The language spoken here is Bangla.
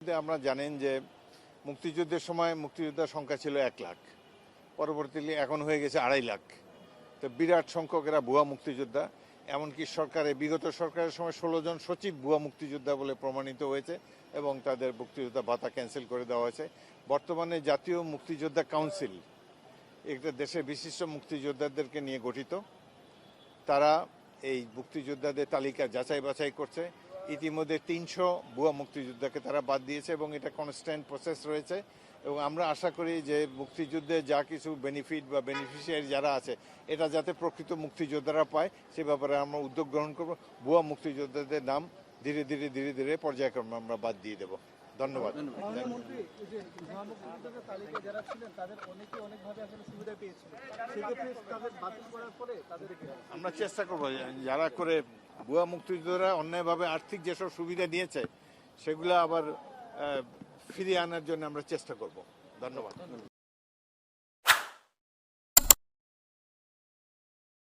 আমরা জানেন যে মুক্তিযুদ্ধের সময় মুক্তিযোদ্ধার সংখ্যা ছিল 1 লাখ, পরবর্তীতে এখন হয়ে গেছে 2.5 লাখ। তো বিরাট সংখ্যক এরা ভুয়া মুক্তিযোদ্ধা। এমনকি বিগত সরকারের সময় 16 জন সচিব ভুয়া মুক্তিযোদ্ধা বলে প্রমাণিত হয়েছে এবং তাদের মুক্তিযোদ্ধা ভাতা ক্যান্সেল করে দেওয়া হয়েছে। বর্তমানে জাতীয় মুক্তিযোদ্ধা কাউন্সিল একটা দেশের বিশিষ্ট মুক্তিযোদ্ধাদেরকে নিয়ে গঠিত। তারা এই মুক্তিযোদ্ধাদের তালিকা যাচাই বাছাই করছে। ইতিমধ্যে 300 ভুয়া মুক্তিযোদ্ধাকে তারা বাদ দিয়েছে এবং এটা কনস্ট্যান্ট প্রসেস রয়েছে। এবং আমরা আশা করি যে মুক্তিযুদ্ধে যা কিছু বেনিফিট বা বেনিফিশিয়ারি যারা আছে এটা যাতে প্রকৃত মুক্তিযোদ্ধারা পায় সে ব্যাপারে আমরা উদ্যোগ গ্রহণ করব। ভুয়া মুক্তিযোদ্ধাদের নাম ধীরে ধীরে ধীরে ধীরে পর্যায়ক্রমে আমরা বাদ দিয়ে দেব। ধন্যবাদ। আমরা চেষ্টা করবো যারা করে ভুয়া মুক্তিযোদ্ধারা অন্যায়ভাবে আর্থিক যেসব সুবিধা দিয়েছে সেগুলো আবার ফিরিয়ে আনার জন্য আমরা চেষ্টা করব। ধন্যবাদ।